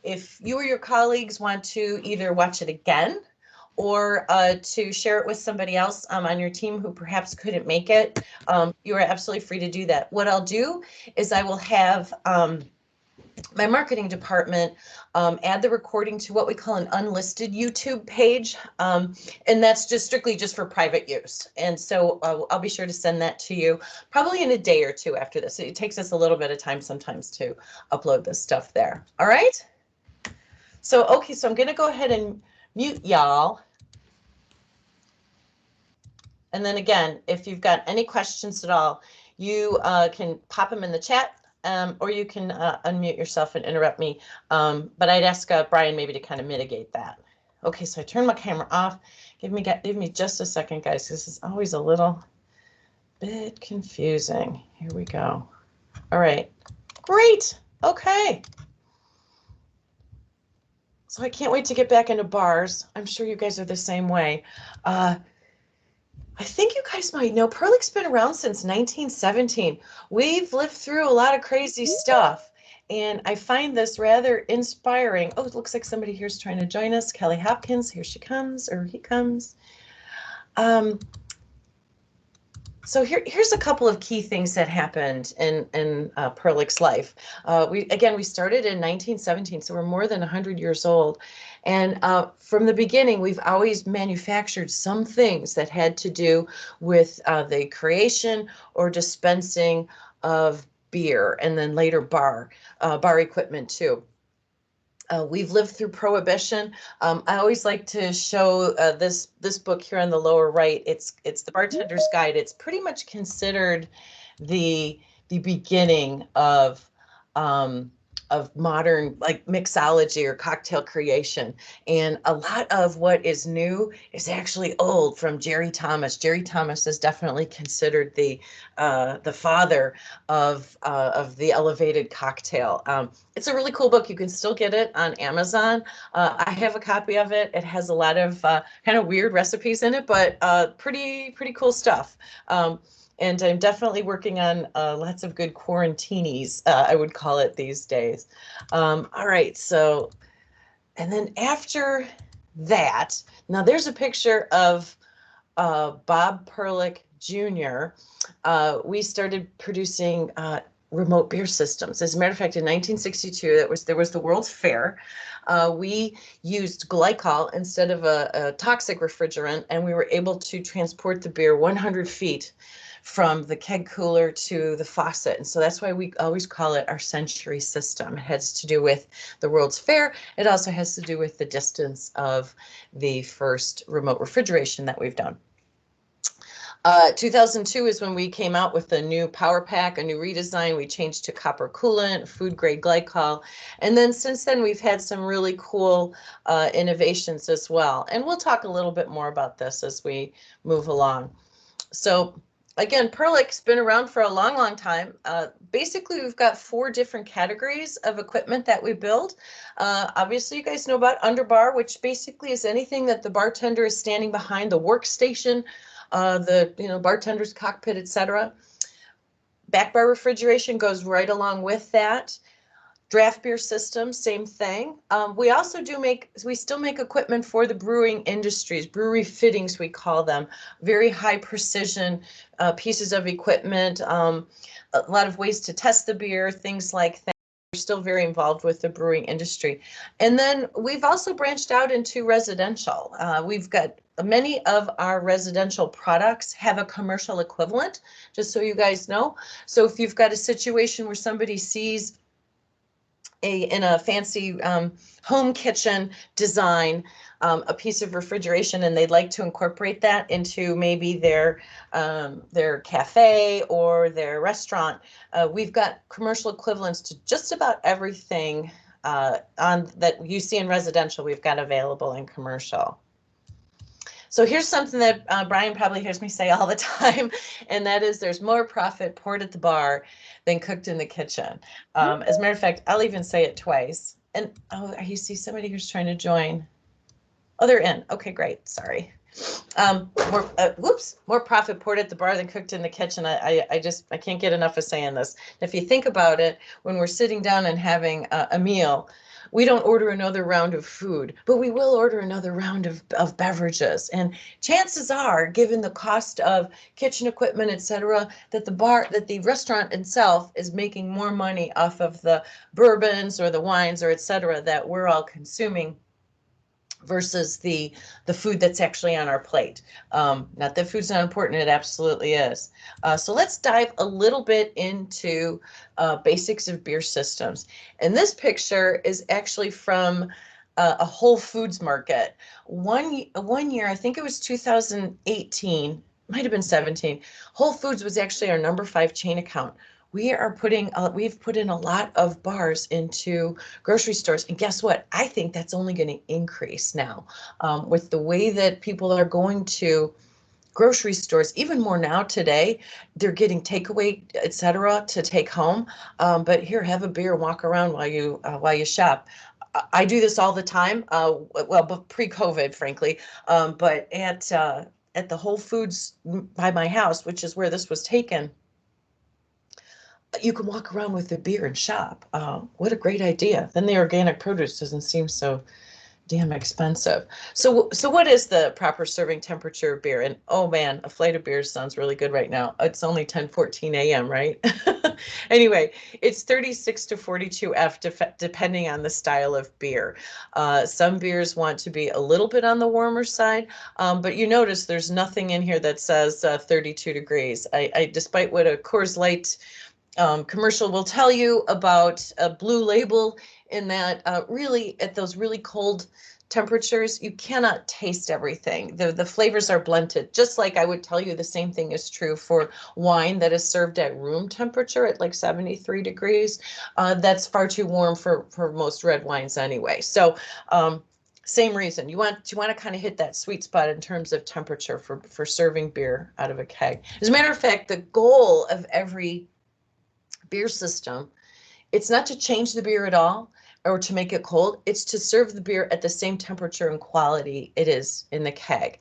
if you or your colleagues want to either watch it again or to share it with somebody else on your team who perhaps couldn't make it, you are absolutely free to do that. What I'll do is I will have my marketing department add the recording to what we call an unlisted YouTube page. And that's just strictly just for private use. And so I'll be sure to send that to you probably in a day or two after this. It takes us a little bit of time sometimes to upload this stuff there. All right. So, okay, so I'm going to go ahead and mute y'all. And then again, if you've got any questions at all, you can pop them in the chat. Or you can unmute yourself and interrupt me. But I'd ask Brian maybe to kind of mitigate that. Okay, so I turned my camera off. Give me just a second, guys. This is always a little bit confusing. Here we go. All right, great. Okay. So I can't wait to get back into bars. I'm sure you guys are the same way. I think you guys might know Perlick's been around since 1917. We've lived through a lot of crazy stuff, and I find this rather inspiring. Oh, it looks like somebody here's trying to join us. Kelly Hopkins, here she comes, or he comes. So here's a couple of key things that happened in Perlick's life. We started in 1917, so we're more than 100 years old. And from the beginning, we've always manufactured some things that had to do with the creation or dispensing of beer, and then later bar equipment too. We've lived through Prohibition. I always like to show this book here on the lower right. It's the Bartender's Guide. It's pretty much considered the beginning of modern like mixology or cocktail creation. And a lot of what is new is actually old, from Jerry Thomas. Jerry Thomas is definitely considered the father of the elevated cocktail. It's a really cool book. You can still get it on Amazon. I have a copy of it. It has a lot of kind of weird recipes in it, but pretty cool stuff. And I'm definitely working on lots of good quarantinis, I would call it these days. All right, so, and then after that, now there's a picture of Bob Perlick Jr. We started producing remote beer systems. As a matter of fact, in 1962, there was the World's Fair. We used glycol instead of a toxic refrigerant, and we were able to transport the beer 100 feet from the keg cooler to the faucet. And so that's why we always call it our century system. It has to do with the World's Fair. It also has to do with the distance of the first remote refrigeration that we've done. 2002 is when we came out with a new power pack, a new redesign. We changed to copper coolant, food grade glycol. And then since then, we've had some really cool innovations as well. And we'll talk a little bit more about this as we move along. So again, Perlick's been around for a long time. Basically, we've got 4 different categories of equipment that we build. Obviously, you guys know about underbar, which basically is anything that the bartender is standing behind, the workstation, the bartender's cockpit, etc. Back bar refrigeration goes right along with that. Draft beer system, same thing. We also still make equipment for the brewing industries, brewery fittings, we call them, very high precision pieces of equipment, a lot of ways to test the beer, things like that. We're still very involved with the brewing industry. And then we've also branched out into residential. We've got many of our residential products have a commercial equivalent, just so you guys know. So if you've got a situation where somebody sees in a fancy home kitchen design, a piece of refrigeration, and they'd like to incorporate that into maybe their cafe or their restaurant, we've got commercial equivalents to just about everything that you see in residential. We've got available in commercial. So here's something that Brian probably hears me say all the time, and that is there's more profit poured at the bar than cooked in the kitchen. As a matter of fact, I'll even say it twice. And oh, you see somebody who's trying to join. Oh, they're in. Okay, great. Sorry. More profit poured at the bar than cooked in the kitchen. I can't get enough of saying this. If you think about it, when we're sitting down and having a meal, we don't order another round of food, but we will order another round of beverages. And chances are, given the cost of kitchen equipment, etc., that the restaurant itself is making more money off of the bourbons or the wines or etc. that we're all consuming versus the food that's actually on our plate. Not that food's not important, it absolutely is. So let's dive a little bit into basics of beer systems. And this picture is actually from a Whole Foods market. One year, I think it was 2018, might have been 17, Whole Foods was actually our number 5 chain account. We've put in a lot of bars into grocery stores, and guess what? I think that's only going to increase now with the way that people are going to grocery stores, even more now today. They're getting takeaway, etc., to take home. But here, have a beer, walk around while you shop. I do this all the time. Well, pre-COVID, frankly, but at the Whole Foods by my house, which is where this was taken, you can walk around with a beer and shop. What a great idea. Then the organic produce doesn't seem so damn expensive. So what is the proper serving temperature of beer? And oh man, a flight of beers sounds really good right now. It's only 10:14 a.m., right? Anyway, it's 36 to 42 F depending on the style of beer. Some beers want to be a little bit on the warmer side, but you notice there's nothing in here that says 32 degrees. I despite what a Coors Light commercial will tell you about a Blue Label, in that really at those really cold temperatures, you cannot taste everything. The flavors are blunted, just like I would tell you the same thing is true for wine that is served at room temperature at like 73 degrees. That's far too warm for most red wines anyway. So same reason, you want to kind of hit that sweet spot in terms of temperature for serving beer out of a keg. As a matter of fact, the goal of every beer system, it's not to change the beer at all or to make it cold. It's to serve the beer at the same temperature and quality it is in the keg.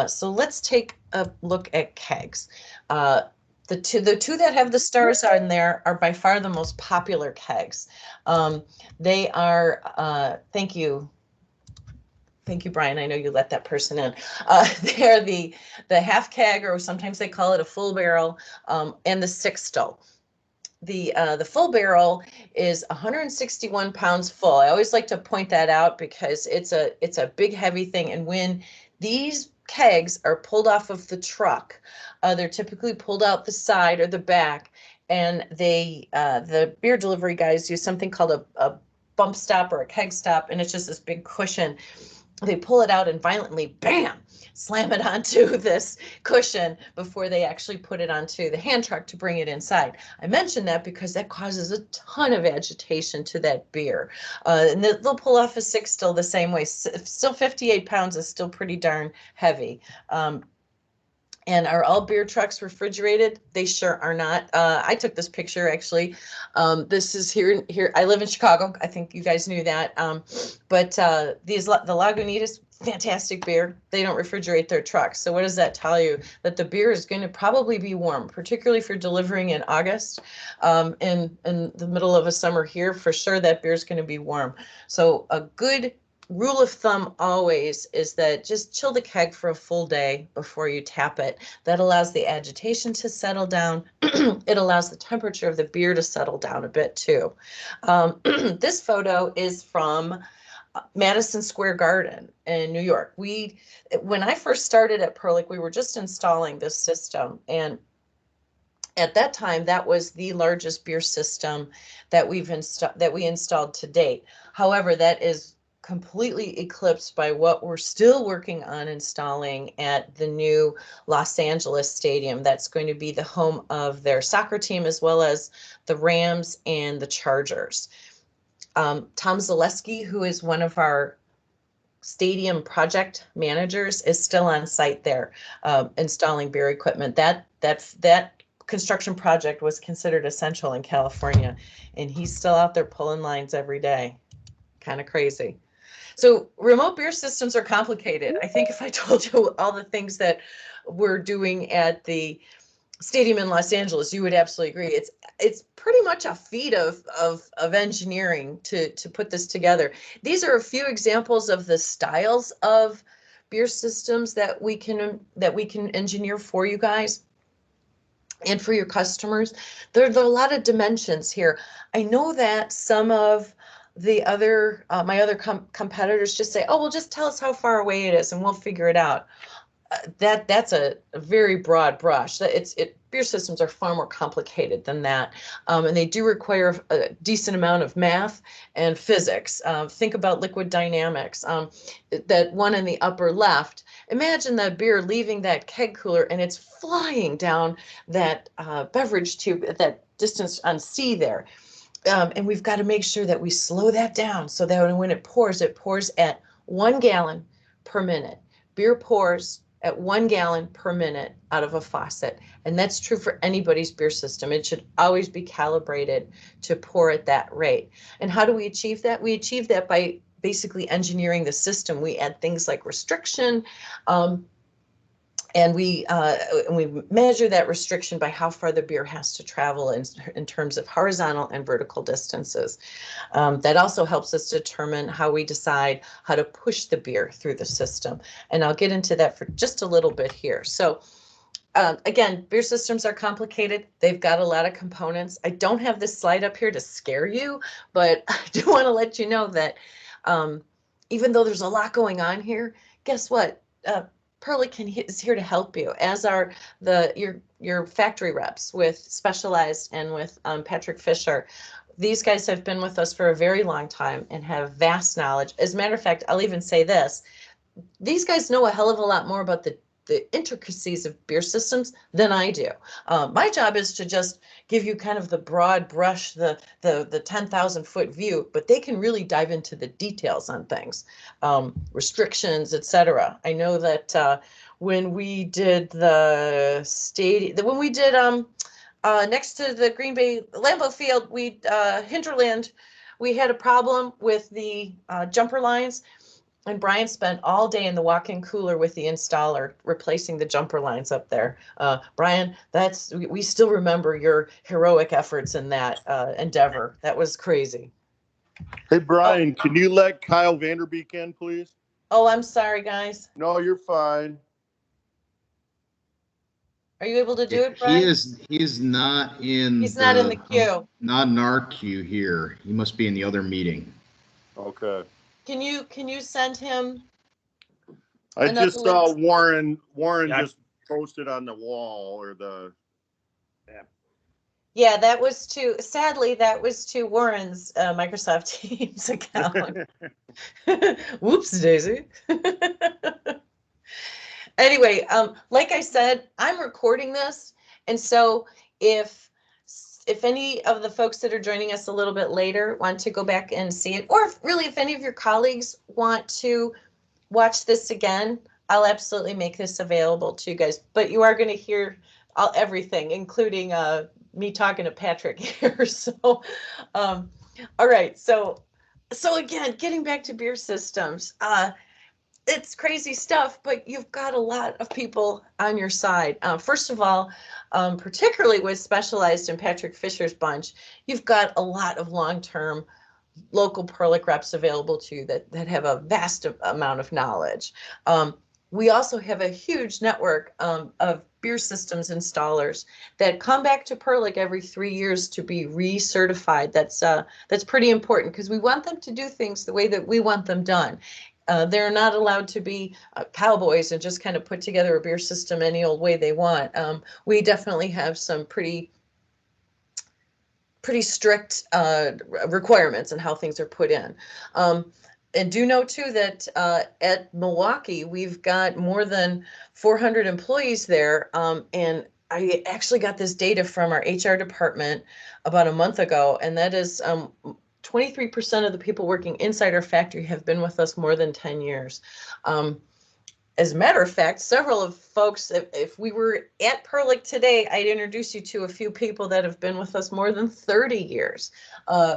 So let's take a look at kegs. The two that have the stars on there are by far the most popular kegs. They are, thank you, Brian. I know you let that person in. They're the half keg, or sometimes they call it a full barrel, and the sixtel. The full barrel is 161 pounds full. I always like to point that out because it's a big, heavy thing. And when these kegs are pulled off of the truck, they're typically pulled out the side or the back, and the beer delivery guys use something called a bump stop or a keg stop, and it's just this big cushion. They pull it out and violently, bam, slam it onto this cushion before they actually put it onto the hand truck to bring it inside. I mention that because that causes a ton of agitation to that beer. And they'll pull off a six still the same way. Still 58 pounds is still pretty darn heavy. And are all beer trucks refrigerated? They sure are not. I took this picture actually. This is here. I live in Chicago. I think you guys knew that. But the Lagunitas, fantastic beer. They don't refrigerate their trucks. So what does that tell you? That the beer is going to probably be warm, particularly if you're delivering in August. In the middle of a summer here, for sure that beer is going to be warm. So a good rule of thumb always is that just chill the keg for a full day before you tap it. That allows the agitation to settle down. It allows the temperature of the beer to settle down a bit too. This photo is from Madison Square Garden in New York. When I first started at Perlick, we were just installing this system, and at that time, that was the largest beer system that we installed to date. However, that is completely eclipsed by what we're still working on installing at the new Los Angeles stadium. That's going to be the home of their soccer team, as well as the Rams and the Chargers. Tom Zaleski, who is one of our stadium project managers, is still on site there installing beer equipment. That construction project was considered essential in California, and he's still out there pulling lines every day. Kind of crazy. So remote beer systems are complicated. I think if I told you all the things that we're doing at the stadium in Los Angeles, you would absolutely agree. It's pretty much a feat of engineering to put this together. These are a few examples of the styles of beer systems that we can engineer for you guys and for your customers. There are a lot of dimensions here. I know that some of the other my other competitors just say, oh, well, just tell us how far away it is and we'll figure it out. That's a very broad brush. Beer systems are far more complicated than that, and they do require a decent amount of math and physics. Think about liquid dynamics. That one in the upper left. Imagine that beer leaving that keg cooler and it's flying down that beverage tube at that distance on C there. And we've got to make sure that we slow that down so that when it pours at 1 gallon per minute. Beer pours at 1 gallon per minute out of a faucet. And that's true for anybody's beer system. It should always be calibrated to pour at that rate. And how do we achieve that? We achieve that by basically engineering the system. We add things like restriction, and we measure that restriction by how far the beer has to travel in terms of horizontal and vertical distances. That also helps us determine how we decide how to push the beer through the system. And I'll get into that for just a little bit here. So again, beer systems are complicated. They've got a lot of components. I don't have this slide up here to scare you, but I do want to let you know that even though there's a lot going on here, guess what? Perlick is here to help you, as are your factory reps with Specialized and with Patrick Fisher. These guys have been with us for a very long time and have vast knowledge. As a matter of fact, I'll even say this. These guys know a hell of a lot more about the intricacies of beer systems than I do. My job is to just give you kind of the broad brush, the 10,000 foot view, but they can really dive into the details on things, restrictions, etc. I know that when we did the stadium, when we did next to the Green Bay Lambeau Field, Hinterland, we had a problem with the jumper lines. And Brian spent all day in the walk-in cooler with the installer replacing the jumper lines up there. Brian, we still remember your heroic efforts in that endeavor. That was crazy. Hey, Brian, can you let Kyle Vanderbeek in, please? Oh, I'm sorry, guys. No, you're fine. Are you able to do it, Brian? He is not in. He's not in the queue. Not in our queue here. He must be in the other meeting. Okay. Can you send him? I just saw Warren just posted on the wall or the. Yeah, that was to Warren's Microsoft Teams account. Whoops, Daisy. Anyway, like I said, I'm recording this, and so if any of the folks that are joining us a little bit later want to go back and see it, or if any of your colleagues want to watch this again, I'll absolutely make this available to you guys. But you are going to hear everything, including me talking to Patrick here. So, all right. So again, getting back to beer systems, it's crazy stuff, but you've got a lot of people on your side. First of all, particularly with Specialized and Patrick Fisher's bunch, you've got a lot of long-term local Perlick reps available to you that have a vast amount of knowledge. We also have a huge network of beer systems installers that come back to Perlick every 3 years to be recertified. That's pretty important because we want them to do things the way that we want them done. They're not allowed to be cowboys and just kind of put together a beer system any old way they want. We definitely have some pretty strict requirements on how things are put in. And do know too that at Milwaukee, we've got more than 400 employees there. And I actually got this data from our HR department about a month ago, and that is 23% of the people working inside our factory have been with us more than 10 years. As a matter of fact, several of folks, if we were at Perlick today, I'd introduce you to a few people that have been with us more than 30 years.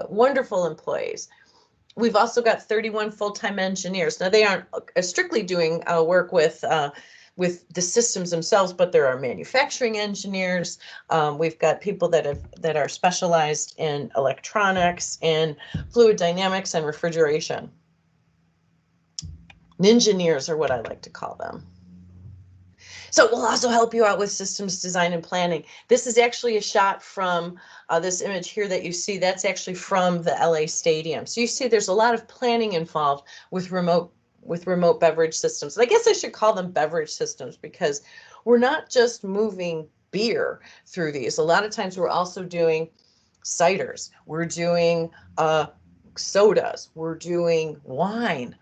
Wonderful employees. We've also got 31 full-time engineers. Now, they aren't strictly doing work with with the systems themselves, but there are manufacturing engineers. We've got people that are specialized in electronics and fluid dynamics and refrigeration. Ninjineers are what I like to call them. So we'll also help you out with systems design and planning. This is actually a shot from this image here that you see. That's actually from the LA Stadium. So you see there's a lot of planning involved with remote beverage systems. And I guess I should call them beverage systems because we're not just moving beer through these. A lot of times we're also doing ciders. We're doing sodas. We're doing wine,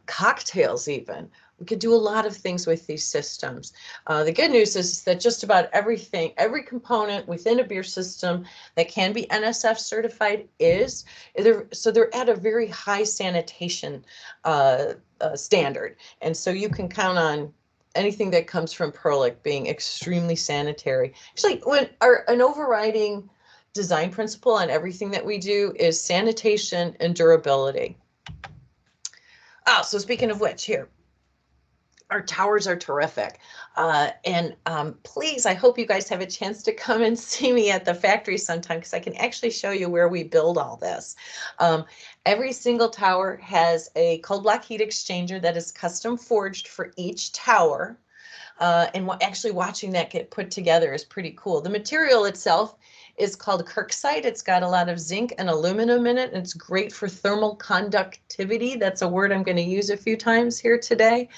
cocktails even. We could do a lot of things with these systems. The good news is that just about everything, every component within a beer system that can be NSF certified is, so they're at a very high sanitation standard. And so you can count on anything that comes from Perlick being extremely sanitary. Actually, an overriding design principle on everything that we do is sanitation and durability. Oh, so speaking of which, here, our towers are terrific. Please, I hope you guys have a chance to come and see me at the factory sometime because I can actually show you where we build all this. Every single tower has a cold block heat exchanger that is custom forged for each tower. Actually watching that get put together is pretty cool. The material itself is called Kirksite. It's got a lot of zinc and aluminum in it, and it's great for thermal conductivity. That's a word I'm going to use a few times here today.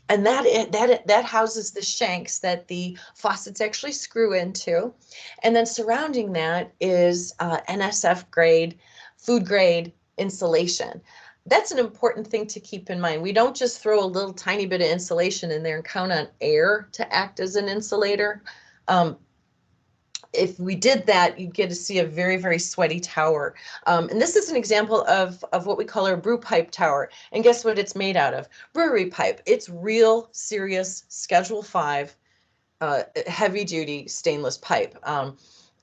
And that houses the shanks that the faucets actually screw into. And then surrounding that is NSF grade, food grade insulation. That's an important thing to keep in mind. We don't just throw a little tiny bit of insulation in there and count on air to act as an insulator. If we did that, you'd get to see a very, very sweaty tower. And this is an example of what we call our brew pipe tower. And guess what it's made out of? Brewery pipe. It's real, serious, Schedule 5, heavy-duty stainless pipe.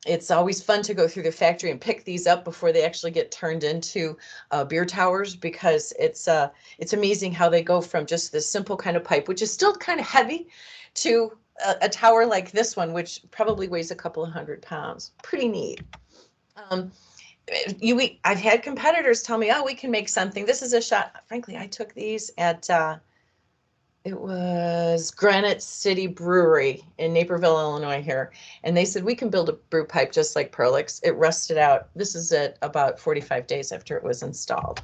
It's always fun to go through the factory and pick these up before they actually get turned into beer towers because it's amazing how they go from just this simple kind of pipe, which is still kind of heavy, to a tower like this one, which probably weighs a couple of 100 pounds. Pretty neat. I've had competitors tell me, oh, we can make something. This is a shot. Frankly, I took these at, it was Granite City Brewery in Naperville, Illinois here. And they said, we can build a brew pipe just like Perlick's. It rusted out. This is at about 45 days after it was installed.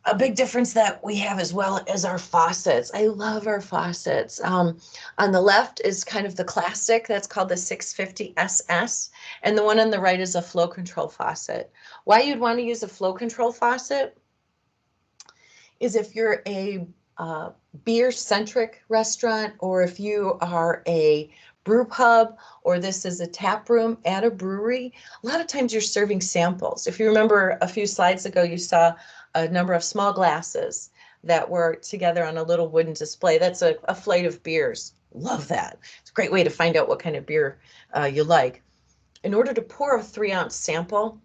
A big difference that we have as well is our faucets. I love our faucets. On the left is kind of the classic, that's called the 650 SS, and the one on the right is a flow control faucet. Why you'd want to use a flow control faucet is if you're a beer-centric restaurant, or if you are a brew pub, or this is a tap room at a brewery, a lot of times you're serving samples. If you remember a few slides ago, you saw a number of small glasses that were together on a little wooden display. That's a flight of beers. Love that. It's a great way to find out what kind of beer you like. In order to pour a 3-ounce sample,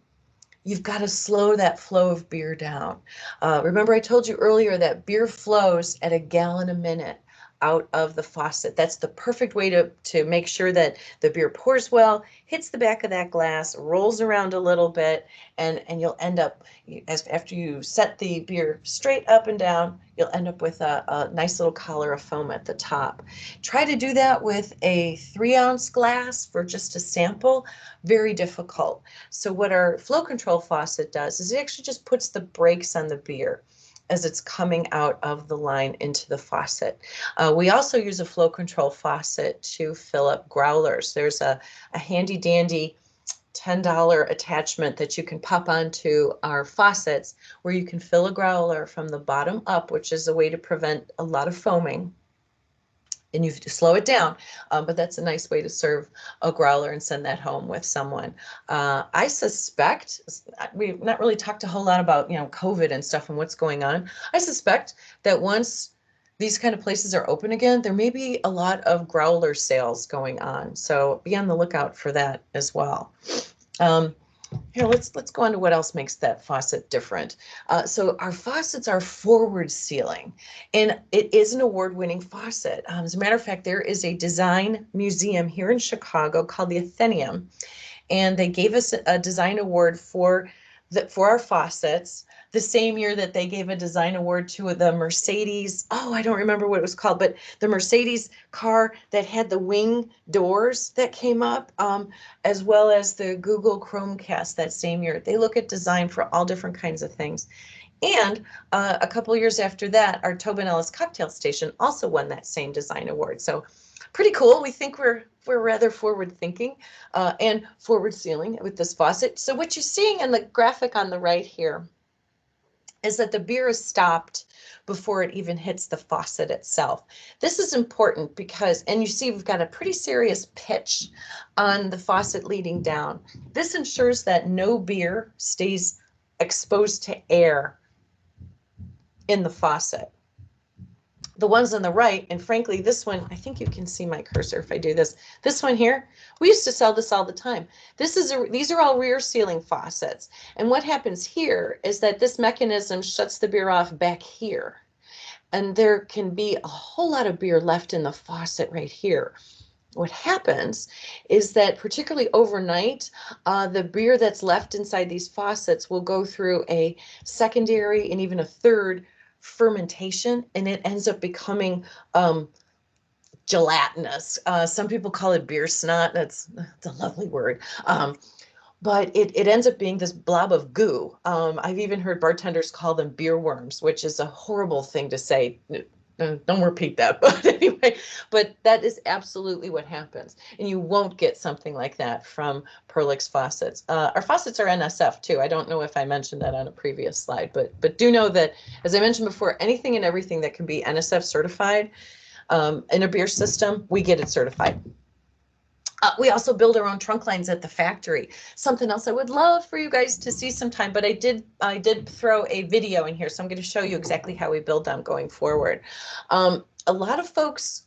you've got to slow that flow of beer down. Remember I told you earlier that beer flows at 1 gallon a minute out of the faucet. That's the perfect way to make sure that the beer pours well, hits the back of that glass, rolls around a little bit, and you'll end up, after you set the beer straight up and down, you'll end up with a nice little collar of foam at the top. Try to do that with a 3-ounce glass for just a sample. Very difficult. So what our flow control faucet does is it actually just puts the brakes on the beer as it's coming out of the line into the faucet. We also use a flow control faucet to fill up growlers. There's a handy dandy $10 attachment that you can pop onto our faucets where you can fill a growler from the bottom up, which is a way to prevent a lot of foaming. And you have to slow it down, but that's a nice way to serve a growler and send that home with someone. I suspect, we've not really talked a whole lot about, COVID and stuff and what's going on. I suspect that once these kind of places are open again, there may be a lot of growler sales going on. So be on the lookout for that as well. Here, let's go on to what else makes that faucet different. So our faucets are forward sealing, and it is an award-winning faucet. As a matter of fact, there is a design museum here in Chicago called the Athenaeum, and they gave us a design award for our faucets the same year that they gave a design award to the Mercedes. Oh, I don't remember what it was called, but the Mercedes car that had the wing doors that came up, as well as the Google Chromecast that same year. They look at design for all different kinds of things. And a couple years after that, our Tobin Ellis cocktail station also won that same design award. So pretty cool. We think we're rather forward thinking and forward sealing with this faucet. So what you're seeing in the graphic on the right here is that the beer is stopped before it even hits the faucet itself. This is important because, and you see we've got a pretty serious pitch on the faucet leading down. This ensures that no beer stays exposed to air in the faucet. The ones on the right, and frankly, this one, I think you can see my cursor if I do this. This one here, we used to sell this all the time. These are all rear sealing faucets. And what happens here is that this mechanism shuts the beer off back here. And there can be a whole lot of beer left in the faucet right here. What happens is that particularly overnight, the beer that's left inside these faucets will go through a secondary and even a third fermentation, and it ends up becoming gelatinous. Some people call it beer snot. That's a lovely word. But it ends up being this blob of goo. I've even heard bartenders call them beer worms, which is a horrible thing to say. Don't repeat that. But anyway, but that is absolutely what happens. And you won't get something like that from Perlick's faucets. Our faucets are NSF too. I don't know if I mentioned that on a previous slide, but do know that, as I mentioned before, anything and everything that can be NSF certified in a beer system, we get it certified. We also build our own trunk lines at the factory. Something else I would love for you guys to see sometime, but I did throw a video in here, so I'm going to show you exactly how we build them going forward. A lot of folks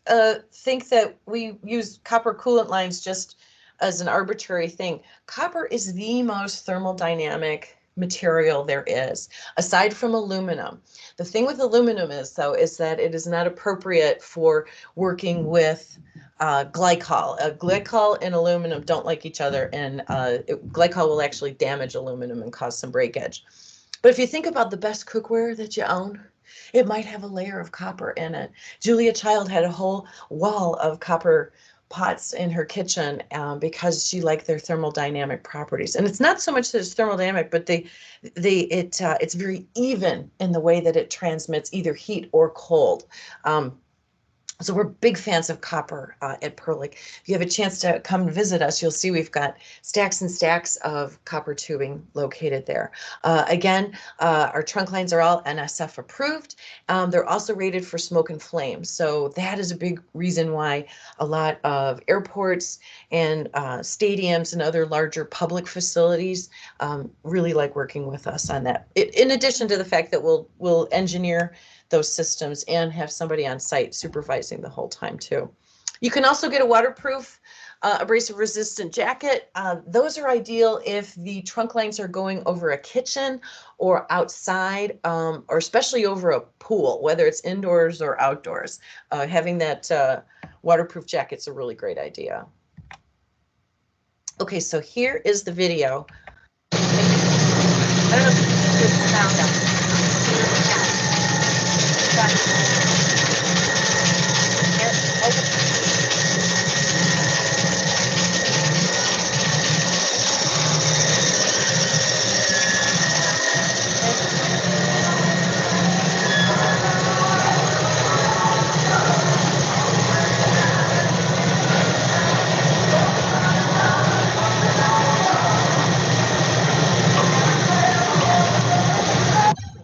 think that we use copper coolant lines just as an arbitrary thing. Copper is the most thermodynamic material there is, aside from aluminum. The thing with aluminum is that it is not appropriate for working with glycol. Glycol and aluminum don't like each other, and glycol will actually damage aluminum and cause some breakage. But if you think about the best cookware that you own, it might have a layer of copper in it. Julia Child had a whole wall of copper pots in her kitchen because she liked their thermodynamic properties. And it's not so much that it's thermodynamic, but it's very even in the way that it transmits either heat or cold. So we're big fans of copper at Perlick. If you have a chance to come visit us, you'll see we've got stacks and stacks of copper tubing located there. Again, our trunk lines are all NSF approved. They're also rated for smoke and flame. So that is a big reason why a lot of airports and stadiums and other larger public facilities really like working with us on that. In addition to the fact that we'll engineer those systems and have somebody on site supervising the whole time too. You can also get a waterproof abrasive resistant jacket. Those are ideal if the trunk lines are going over a kitchen or outside, or especially over a pool, whether it's indoors or outdoors. Having that waterproof jacket's a really great idea. Okay, so here is the video. I don't know if you can hear the sound out there.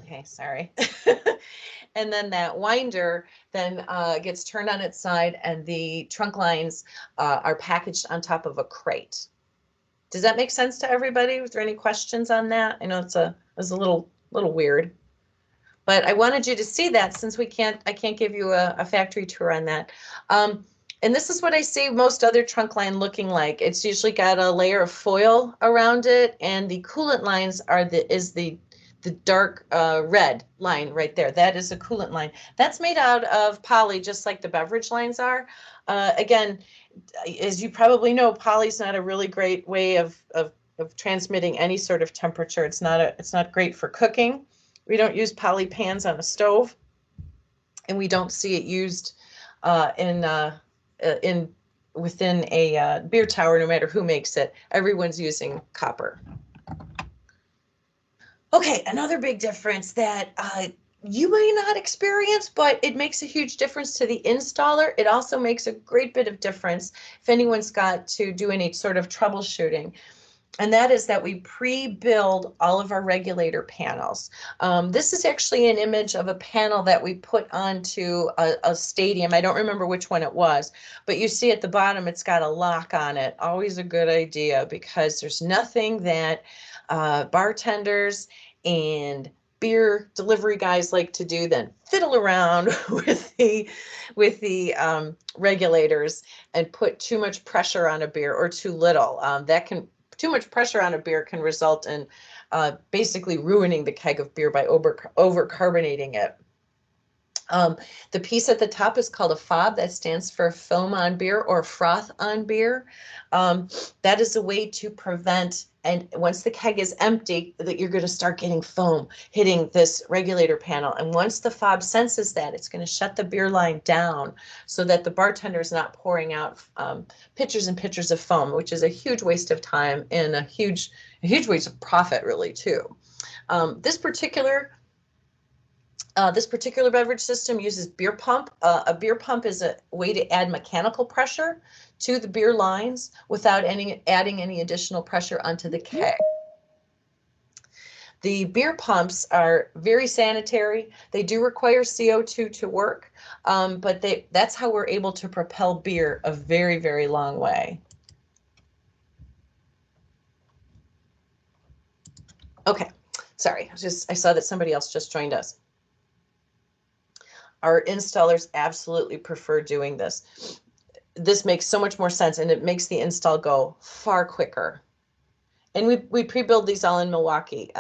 Okay, sorry. And then that winder then gets turned on its side, and the trunk lines are packaged on top of a crate. Does that make sense to everybody? Was there any questions on that? I know it was a little weird, but I wanted you to see that since I can't give you a factory tour on that. And this is what I see most other trunk line looking like. It's usually got a layer of foil around it, and the coolant lines are the dark red line right there. That is a coolant line. That's made out of poly, just like the beverage lines are. Again, as you probably know, poly is not a really great way of transmitting any sort of temperature. It's not great for cooking. We don't use poly pans on a stove, and we don't see it used within a beer tower, no matter who makes it. Everyone's using copper. Okay, another big difference that you may not experience, but it makes a huge difference to the installer. It also makes a great bit of difference if anyone's got to do any sort of troubleshooting. And that is that we pre-build all of our regulator panels. This is actually an image of a panel that we put onto a stadium. I don't remember which one it was, but you see at the bottom, it's got a lock on it. Always a good idea, because there's nothing that bartenders and beer delivery guys like to do than fiddle around with the regulators and put too much pressure on a beer or too little. Too much pressure on a beer can result in basically ruining the keg of beer by over-carbonating it. The piece at the top is called a fob. That stands for foam on beer or froth on beer. That is a way to prevent, and once the keg is empty, that you're going to start getting foam hitting this regulator panel. And once the fob senses that, it's going to shut the beer line down so that the bartender is not pouring out pitchers and pitchers of foam, which is a huge waste of time and a huge waste of profit, really, too. This particular beverage system uses beer pump. A beer pump is a way to add mechanical pressure to the beer lines without adding any additional pressure onto the keg. The beer pumps are very sanitary. They do require CO2 to work, but that's how we're able to propel beer a very, very long way. Okay, sorry, I saw that somebody else just joined us. Our installers absolutely prefer doing this. This makes so much more sense, and it makes the install go far quicker. And we pre-build these all in Milwaukee.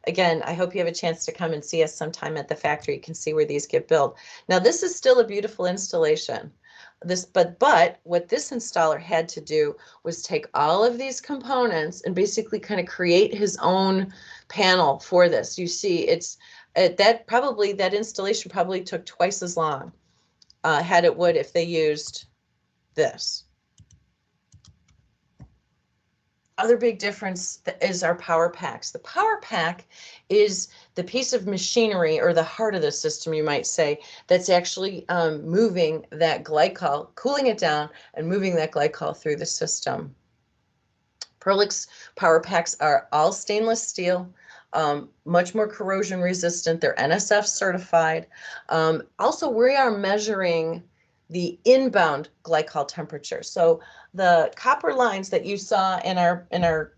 Again, I hope you have a chance to come and see us sometime at the factory. You can see where these get built. Now, this is still a beautiful installation. But what this installer had to do was take all of these components and basically kind of create his own panel for this. You see, that installation probably took twice as long had it would if they used this. Other big difference is our power packs. The power pack is the piece of machinery, or the heart of the system, you might say, that's actually moving that glycol, cooling it down and moving that glycol through the system. Perlick's power packs are all stainless steel, much more corrosion resistant. They're NSF certified. Also, we are measuring the inbound glycol temperature. So the copper lines that you saw in our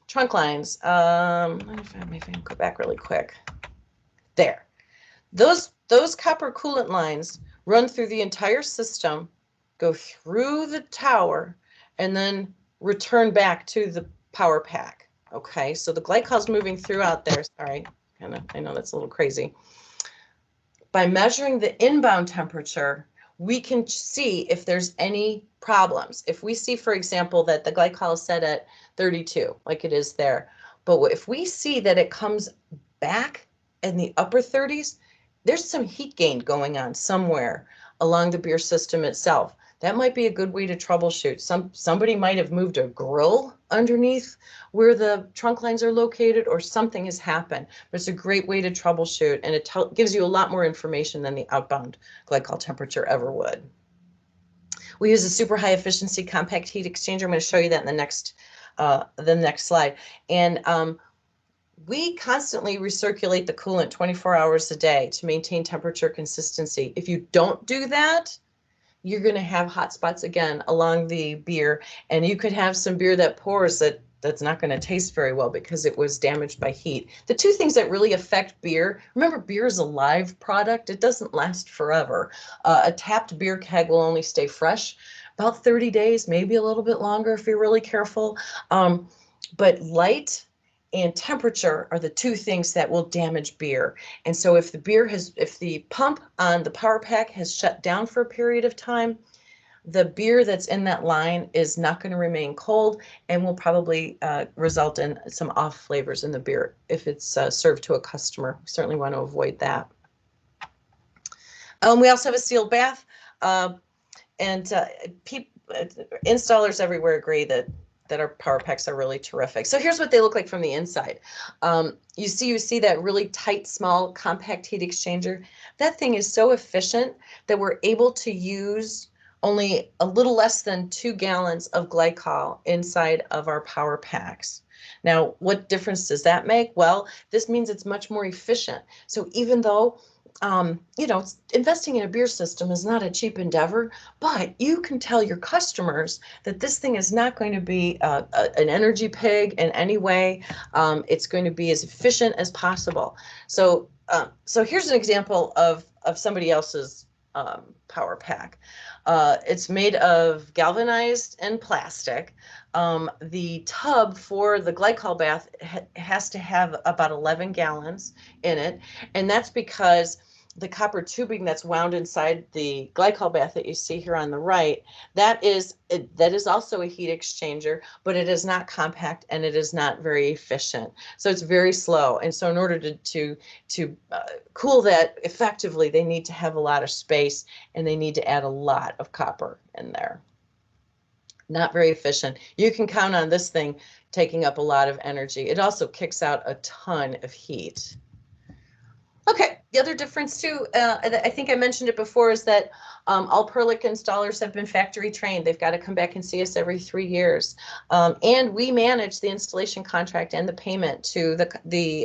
trunk lines, let me go back really quick. There, those copper coolant lines run through the entire system, go through the tower, and then return back to the power pack. Okay, so the glycol is moving throughout there. Sorry, I know that's a little crazy. By measuring the inbound temperature, we can see if there's any problems. If we see, for example, that the glycol is set at 32, like it is there, but if we see that it comes back in the upper 30s, there's some heat gain going on somewhere along the beer system itself. That might be a good way to troubleshoot. Somebody might have moved a grill underneath where the trunk lines are located, or something has happened. But it's a great way to troubleshoot, and it gives you a lot more information than the outbound glycol temperature ever would. We use a super high efficiency compact heat exchanger. I'm going to show you that in the next slide. And we constantly recirculate the coolant 24 hours a day to maintain temperature consistency. If you don't do that, you're going to have hot spots again along the beer, and you could have some beer that pours that that's not going to taste very well because it was damaged by heat. The two things that really affect beer, remember, beer is a live product. It doesn't last forever. A tapped beer keg will only stay fresh about 30 days, maybe a little bit longer if you're really careful. But light and temperature are the two things that will damage beer. And so if the pump on the power pack has shut down for a period of time, the beer that's in that line is not going to remain cold and will probably result in some off flavors in the beer if it's served to a customer. We certainly want to avoid that. We also have a sealed bath, and installers everywhere agree that our power packs are really terrific. So here's what they look like from the inside. You see that really tight, small, compact heat exchanger. That thing is so efficient that we're able to use only a little less than 2 gallons of glycol inside of our power packs. Now, what difference does that make? Well, this means it's much more efficient. So even though investing in a beer system is not a cheap endeavor, but you can tell your customers that this thing is not going to be an energy pig in any way. It's going to be as efficient as possible. So here's an example of somebody else's power pack. It's made of galvanized and plastic. The tub for the glycol bath has to have about 11 gallons in it, and that's because the copper tubing that's wound inside the glycol bath that you see here on the right, that is also a heat exchanger, but it is not compact and it is not very efficient. So it's very slow. And so in order to cool that effectively, they need to have a lot of space and they need to add a lot of copper in there. Not very efficient. You can count on this thing taking up a lot of energy. It also kicks out a ton of heat. Okay, the other difference too, I think I mentioned it before, is that all Perlick installers have been factory trained. They've got to come back and see us every 3 years. And we manage the installation contract and the payment to the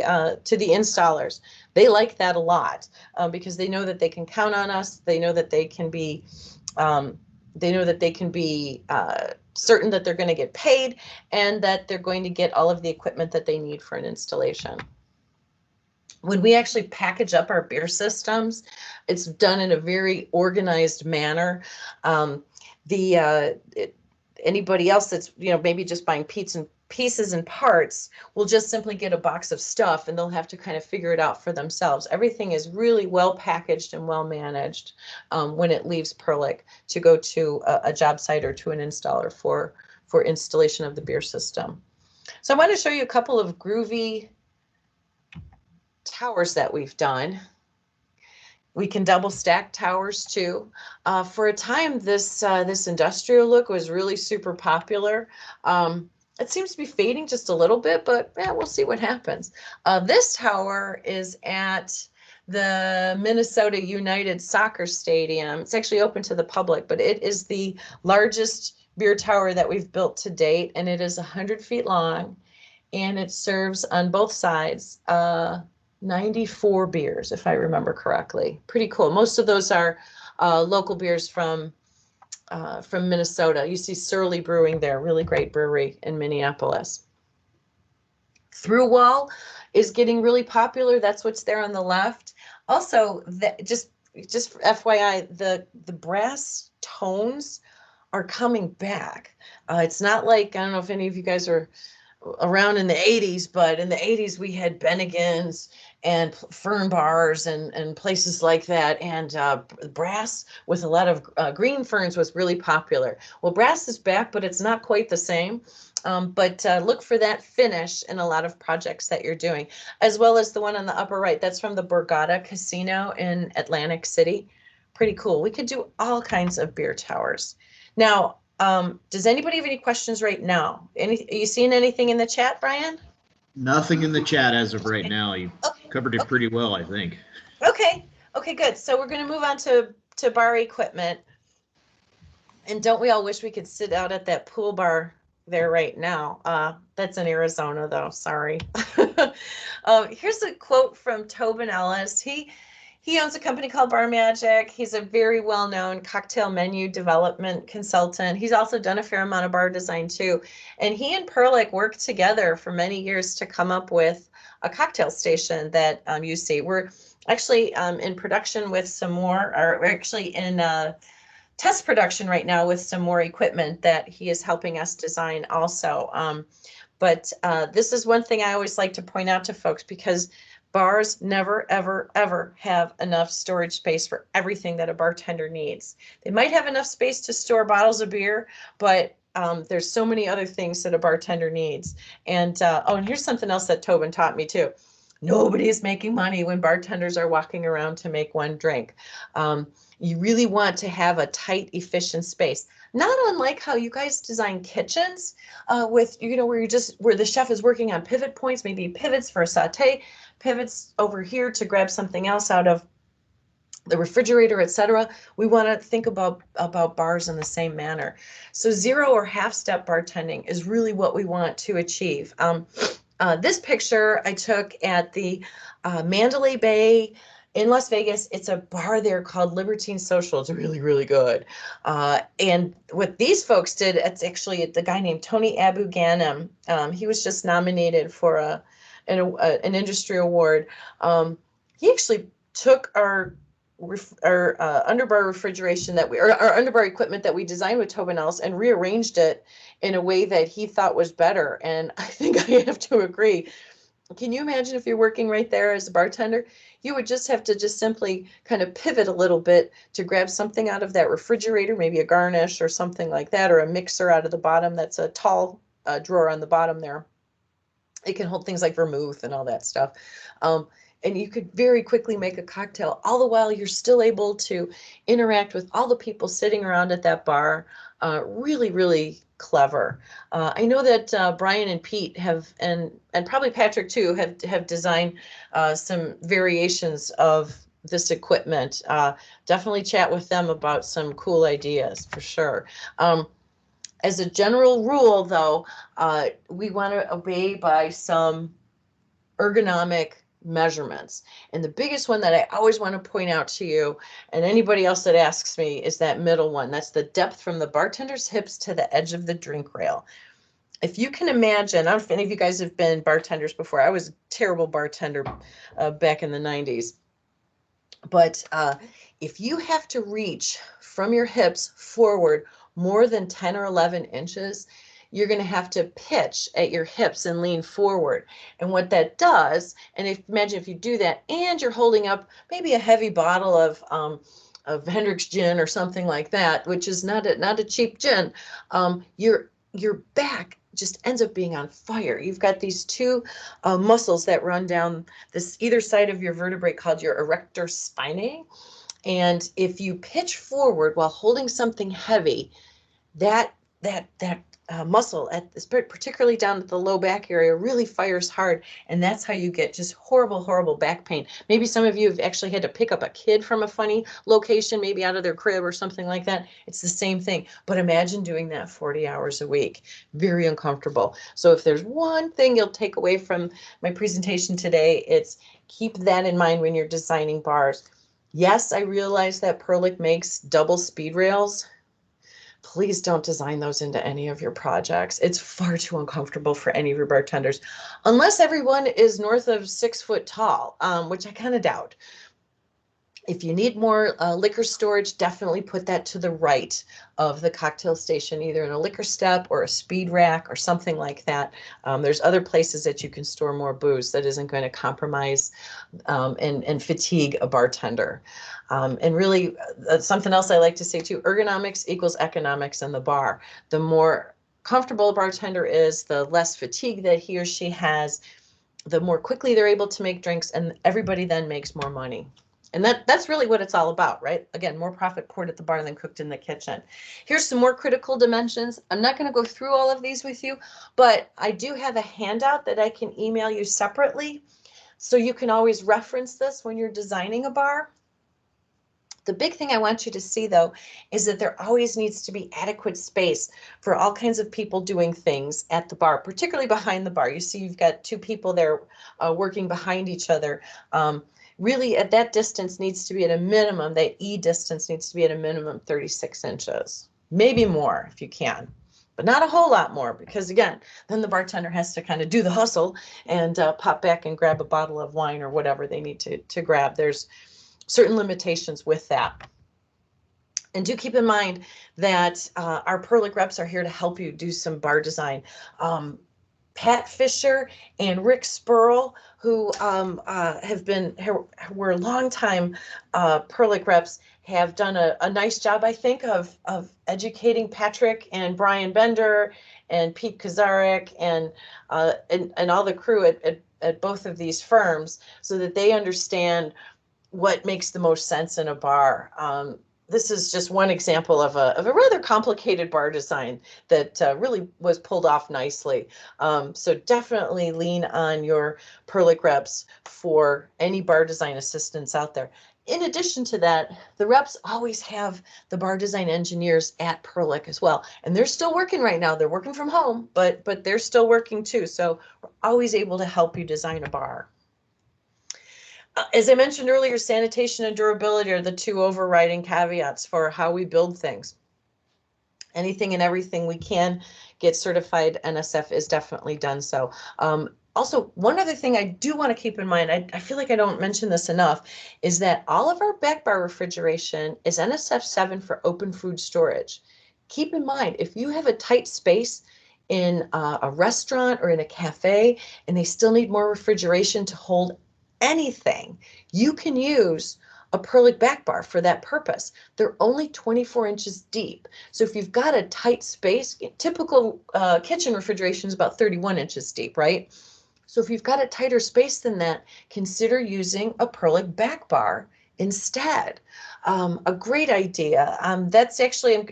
installers. They like that a lot because they know that they can count on us. They know that they can be certain that they're going to get paid and that they're going to get all of the equipment that they need for an installation. When we actually package up our beer systems, it's done in a very organized manner. Anybody else that's maybe just buying pieces and parts will just simply get a box of stuff and they'll have to kind of figure it out for themselves. Everything is really well packaged and well managed when it leaves Perlick to go to a job site or to an installer for installation of the beer system. So I want to show you a couple of groovy towers that we've done. We can double stack towers too. For a time, this industrial look was really super popular. It seems to be fading just a little bit, but we'll see what happens. This tower is at the Minnesota United Soccer Stadium. It's actually open to the public, but it is the largest beer tower that we've built to date, and it is 100 feet long, and it serves on both sides 94 beers, if I remember correctly. Pretty cool. Most of those are local beers from Minnesota. You see Surly Brewing there, really great brewery in Minneapolis. Through wall is getting really popular. That's what's there on the left. Also, just FYI, the brass tones are coming back. It's not like, I don't know if any of you guys are around in the 80s, but in the 80s we had Bennigan's and Fern Bars and places like that, and brass with a lot of green ferns was really popular. Well, brass is back, but it's not quite the same. But look for that finish in a lot of projects that you're doing, as well as the one on the upper right. That's from the Borgata Casino in Atlantic City. Pretty cool. We could do all kinds of beer towers. Now, does anybody have any questions right now? Are you seeing anything in the chat, Brian? Nothing in the chat as of right now. You covered it pretty well, I think. Okay, good. So we're going to move on to bar equipment. And don't we all wish we could sit out at that pool bar there right now? That's in Arizona, though. Sorry. Here's a quote from Tobin Ellis. He He owns a company called Bar Magic. He's a very well-known cocktail menu development consultant. He's also done a fair amount of bar design too. And he and Perlick worked together for many years to come up with a cocktail station that you see. We're actually in production with some more, or we're actually in test production right now with some more equipment that he is helping us design also. But this is one thing I always like to point out to folks, because bars never, ever, ever have enough storage space for everything that a bartender needs. They might have enough space to store bottles of beer, but there's so many other things that a bartender needs. And oh, and here's something else that Tobin taught me too. Nobody is making money when bartenders are walking around to make one drink. You really want to have a tight, efficient space. Not unlike how you guys design kitchens with, where the chef is working on pivot points, maybe pivots for a saute, pivots over here to grab something else out of the refrigerator, etc. We want to think about bars in the same manner. So 0 or half-step bartending is really what we want to achieve. This picture I took at the Mandalay Bay in Las Vegas. It's a bar there called Libertine Social. It's really, really good. And what these folks did, it's actually the guy named Tony Abu Ghanem. He was just nominated for an industry award. He actually took our underbar refrigeration our underbar equipment that we designed with Tobin Ellis and rearranged it in a way that he thought was better. And I think I have to agree. Can you imagine if you're working right there as a bartender? You would just have to just simply kind of pivot a little bit to grab something out of that refrigerator, maybe a garnish or something like that, or a mixer out of the bottom. That's a tall drawer on the bottom there. It can hold things like vermouth and all that stuff. And you could very quickly make a cocktail, all the while you're still able to interact with all the people sitting around at that bar. Really, really clever. I know that Brian and Pete have, and probably Patrick too, have designed some variations of this equipment. Definitely chat with them about some cool ideas for sure. As a general rule, though, we want to obey by some ergonomic measurements. And the biggest one that I always want to point out to you and anybody else that asks me is that middle one. That's the depth from the bartender's hips to the edge of the drink rail. If you can imagine, I don't know if any of you guys have been bartenders before. I was a terrible bartender back in the 90s. But if you have to reach from your hips forward more than 10 or 11 inches, you're going to have to pitch at your hips and lean forward. And what that does, and imagine if you do that and you're holding up maybe a heavy bottle of Hendrick's gin or something like that, which is not a cheap gin, your back just ends up being on fire. You've got these two muscles that run down this either side of your vertebrae called your erector spinae. And if you pitch forward while holding something heavy, that muscle particularly down at the low back area really fires hard, and that's how you get just horrible back pain. Maybe some of you have actually had to pick up a kid from a funny location, maybe out of their crib or something like that. It's the same thing, but imagine doing that 40 hours a week. Very uncomfortable. So if there's one thing you'll take away from my presentation today, it's keep that in mind when you're designing bars. Yes, I realize that Perlick makes double speed rails. Please don't design those into any of your projects. It's far too uncomfortable for any of your bartenders, unless everyone is north of 6 foot tall, which I kind of doubt. If you need more liquor storage, definitely put that to the right of the cocktail station, either in a liquor step or a speed rack or something like that. There's other places that you can store more booze that isn't going to compromise and fatigue a bartender. And really, something else I like to say too, ergonomics equals economics in the bar. The more comfortable a bartender is, the less fatigue that he or she has, the more quickly they're able to make drinks, and everybody then makes more money. And that's really what it's all about, right? Again, more profit poured at the bar than cooked in the kitchen. Here's some more critical dimensions. I'm not going to go through all of these with you, but I do have a handout that I can email you separately, so you can always reference this when you're designing a bar. The big thing I want you to see, though, is that there always needs to be adequate space for all kinds of people doing things at the bar, particularly behind the bar. You see you've got two people there working behind each other. really at that distance needs to be at a minimum, that E distance needs to be at a minimum 36 inches, maybe more if you can, but not a whole lot more, because again, then the bartender has to kind of do the hustle and pop back and grab a bottle of wine or whatever they need to grab. There's certain limitations with that. And do keep in mind that our Perlick reps are here to help you do some bar design. Pat Fisher and Rick Spurl, who were longtime Perlick reps, have done a nice job, I think, of educating Patrick and Brian Bender and Pete Kazarek and all the crew at both of these firms, so that they understand what makes the most sense in a bar. This is just one example of a rather complicated bar design that really was pulled off nicely. So definitely lean on your Perlick reps for any bar design assistance out there. In addition to that, the reps always have the bar design engineers at Perlick as well. And they're still working right now. They're working from home, but they're still working too. So we're always able to help you design a bar. As I mentioned earlier, sanitation and durability are the two overriding caveats for how we build things. Anything and everything we can get certified NSF is definitely done so. Also, one other thing I do want to keep in mind, I feel like I don't mention this enough, is that all of our back bar refrigeration is NSF 7 for open food storage. Keep in mind, if you have a tight space in a restaurant or in a cafe and they still need more refrigeration to hold anything, you can use a Perlick back bar for that purpose. They're only 24 inches deep. So if you've got a tight space, typical kitchen refrigeration is about 31 inches deep, right? So if you've got a tighter space than that, consider using a Perlick back bar instead. A great idea. That's actually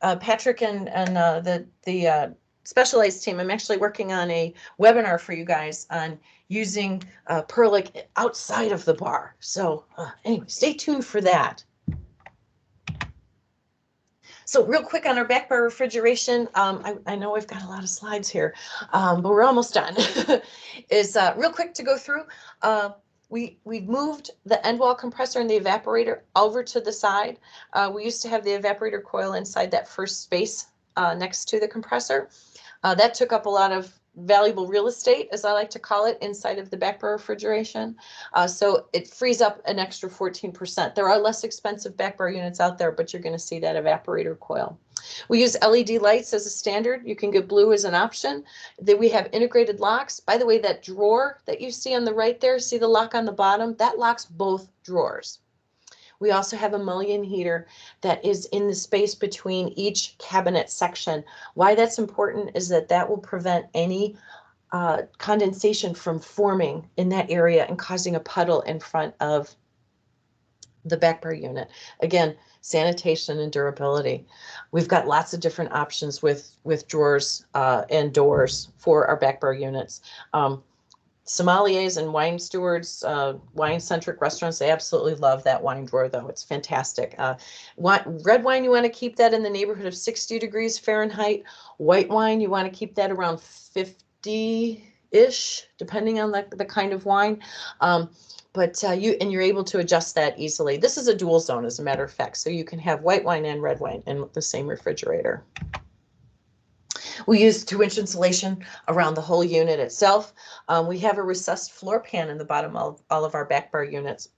Patrick and the Specialized team. I'm actually working on a webinar for you guys on using Perlick outside of the bar. So anyway, stay tuned for that. So real quick on our back bar refrigeration, I know we've got a lot of slides here, but we're almost done. Is real quick to go through. We've moved the end wall compressor and the evaporator over to the side. We used to have the evaporator coil inside that first space next to the compressor. That took up a lot of valuable real estate, as I like to call it, inside of the back bar refrigeration. So it frees up an extra 14%. There are less expensive back bar units out there, but you're going to see that evaporator coil. We use LED lights as a standard. You can get blue as an option. Then we have integrated locks. By the way, that drawer that you see on the right there, see the lock on the bottom? That locks both drawers. We also have a mullion heater that is in the space between each cabinet section. Why that's important is that will prevent any condensation from forming in that area and causing a puddle in front of the back bar unit. Again, sanitation and durability. We've got lots of different options with drawers and doors for our back bar units. Sommeliers and wine stewards, wine-centric restaurants, they absolutely love that wine drawer, though. It's fantastic. Red wine, you want to keep that in the neighborhood of 60 degrees Fahrenheit. White wine, you want to keep that around 50-ish, depending on the kind of wine. But you're able to adjust that easily. This is a dual zone, as a matter of fact, so you can have white wine and red wine in the same refrigerator. We use 2-inch insulation around the whole unit itself. We have a recessed floor pan in the bottom of all of our back bar units.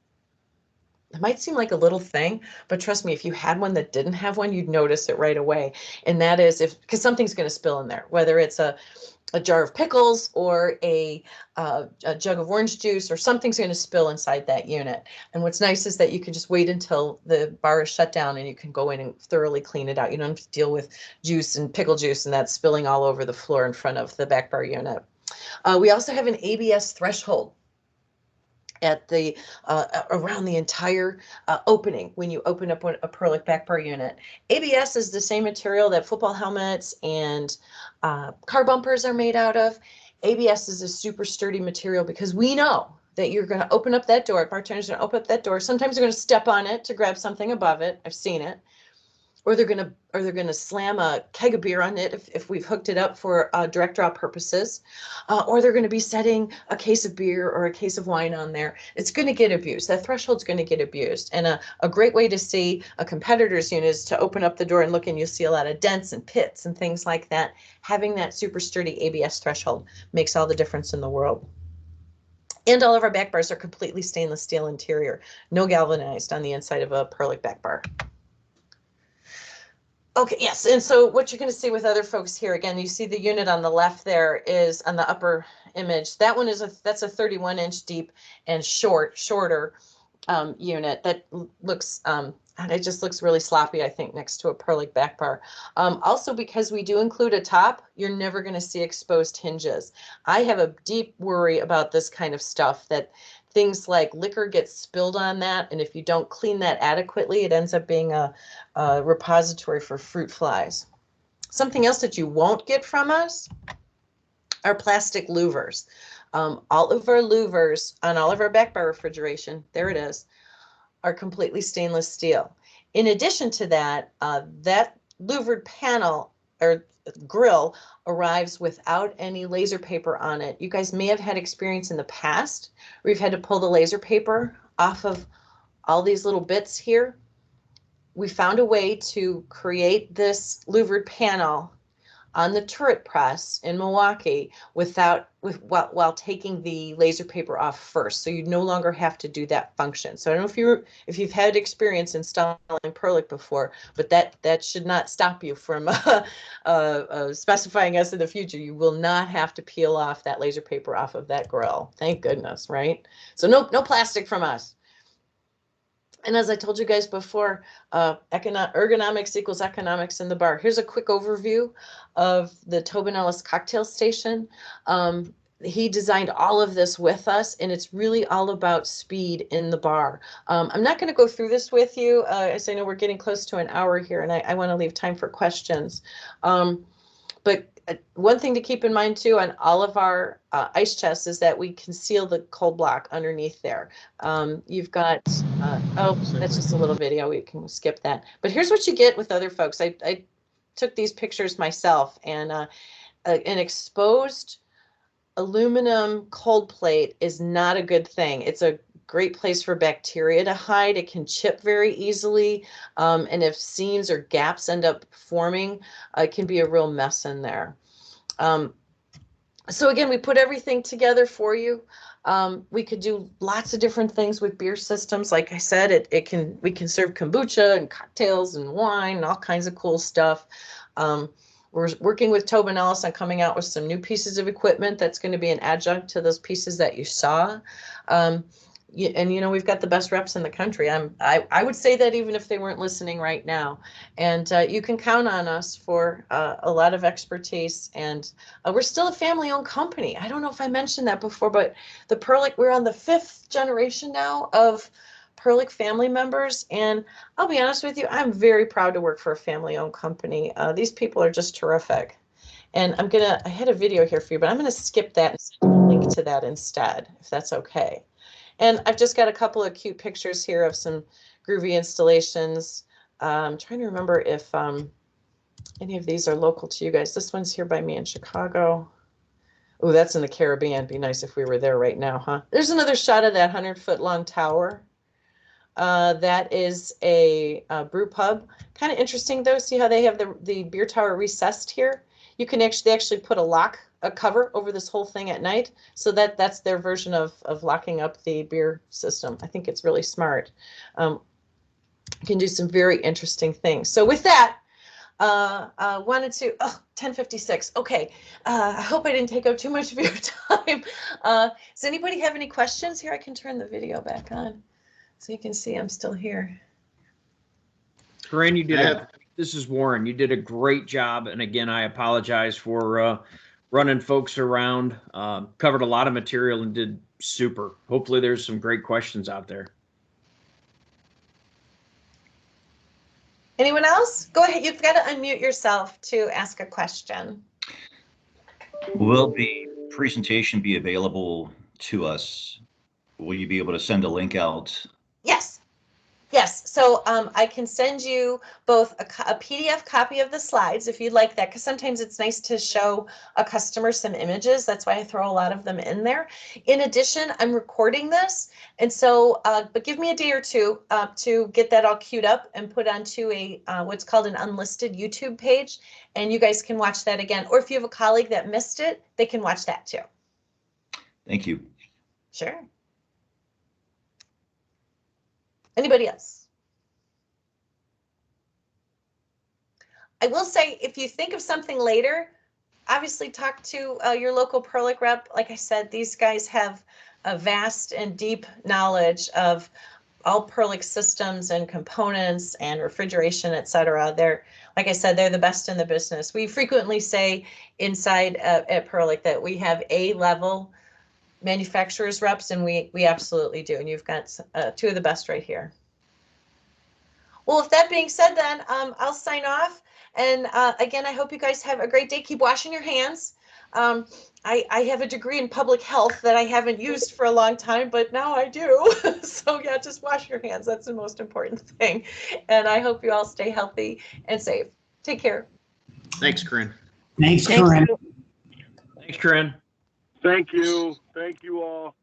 It might seem like a little thing, but trust me, if you had one that didn't have one, you'd notice it right away. And that is because something's going to spill in there, whether it's a jar of pickles or a jug of orange juice, or something's going to spill inside that unit. And what's nice is that you can just wait until the bar is shut down and you can go in and thoroughly clean it out. You don't have to deal with juice and pickle juice and that spilling all over the floor in front of the back bar unit. We also have an ABS threshold at the around the entire opening when you open up a Perlick back bar unit. ABS is the same material that football helmets and car bumpers are made out of. ABS is a super sturdy material because we know that you're going to open up that door. Bartender's going to open up that door. Sometimes they're going to step on it to grab something above it. I've seen it. or they're gonna slam a keg of beer on it if we've hooked it up for direct draw purposes, or they're gonna be setting a case of beer or a case of wine on there. It's gonna get abused. That threshold's gonna get abused. And a great way to see a competitor's unit is to open up the door and look, and you'll see a lot of dents and pits and things like that. Having that super sturdy ABS threshold makes all the difference in the world. And all of our back bars are completely stainless steel interior, no galvanized on the inside of a Perlick back bar. Okay, yes, and so what you're going to see with other folks here, again, you see the unit on the left there is on the upper image. That one is that's a 31-inch deep and shorter unit that looks, it just looks really sloppy, I think, next to a Perlick back bar. Also, because we do include a top, you're never going to see exposed hinges. I have a deep worry about this kind of stuff, that things like liquor gets spilled on that, and if you don't clean that adequately, it ends up being a repository for fruit flies. Something else that you won't get from us are plastic louvers. All of our louvers on all of our back bar refrigeration, there it is, are completely stainless steel. In addition to that, that louvered panel or grill arrives without any laser paper on it. You guys may have had experience in the past where you've had to pull the laser paper off of all these little bits here. We found a way to create this louvered panel on the turret press in Milwaukee while taking the laser paper off first, so you no longer have to do that function. So I don't know if you've had experience installing Perlick before, but that should not stop you from specifying us in the future. You will not have to peel off that laser paper off of that grill. Thank goodness, right? So no plastic from us. And as I told you guys before, ergonomics equals economics in the bar. Here's a quick overview of the Tobin Ellis cocktail station. He designed all of this with us, and it's really all about speed in the bar. I'm not going to go through this with you, as I know we're getting close to an hour here, and I want to leave time for questions. But one thing to keep in mind too on all of our ice chests is that we conceal the cold block underneath there. You've got, oh, that's just a little video. We can skip that. But here's what you get with other folks. I took these pictures myself, and an exposed aluminum cold plate is not a good thing. It's a great place for bacteria to hide. It can chip very easily. And if seams or gaps end up forming, it can be a real mess in there. So again, we put everything together for you. We could do lots of different things with beer systems. Like I said, we can serve kombucha and cocktails and wine and all kinds of cool stuff. We're working with Tobin Ellis on coming out with some new pieces of equipment that's going to be an adjunct to those pieces that you saw. And, you know, we've got the best reps in the country. I would say that even if they weren't listening right now. And you can count on us for a lot of expertise. And we're still a family-owned company. I don't know if I mentioned that before, but the Perlick, we're on the 5th generation now of Perlick family members. And I'll be honest with you, I'm very proud to work for a family-owned company. These people are just terrific. And I had a video here for you, but I'm going to skip that and send you a link to that instead, if that's okay. And I've just got a couple of cute pictures here of some groovy installations. I'm trying to remember if any of these are local to you guys. This one's here by me in Chicago. Oh, that's in the Caribbean. Be nice if we were there right now, huh? There's another shot of that 100-foot long tower. That is a brew pub. Kind of interesting though. See how they have the beer tower recessed here? You can actually put a cover over this whole thing at night. So that's their version of locking up the beer system. I think it's really smart. You can do some very interesting things. So with that, wanted to, 10:56. Okay. I hope I didn't take up too much of your time. Does anybody have any questions here? I can turn the video back on so you can see I'm still here. Corrinne, this is Warren. You did a great job. And again, I apologize for running folks around. Covered a lot of material and did super. Hopefully there's some great questions out there. Anyone else? Go ahead. You've got to unmute yourself to ask a question. Will the presentation be available to us? Will you be able to send a link out? Yes. Yes, so I can send you both a PDF copy of the slides if you'd like that, because sometimes it's nice to show a customer some images. That's why I throw a lot of them in there. In addition, I'm recording this, and so, but give me a day or two to get that all queued up and put onto a what's called an unlisted YouTube page, and you guys can watch that again. Or if you have a colleague that missed it, they can watch that too. Thank you. Sure. Anybody else? I will say, if you think of something later, obviously talk to your local Perlick rep. Like I said, these guys have a vast and deep knowledge of all Perlick systems and components and refrigeration, et cetera. They're, like I said, they're the best in the business. We frequently say inside at Perlick that we have A-level manufacturers reps, and we absolutely do. And you've got two of the best right here. Well, with that being said, then I'll sign off. And again, I hope you guys have a great day. Keep washing your hands. I have a degree in public health that I haven't used for a long time, but now I do. So yeah, just wash your hands. That's the most important thing. And I hope you all stay healthy and safe. Take care. Thanks, Corrinne. Thanks, Corrinne. Thanks, Corinne. Thank you. Thank you all.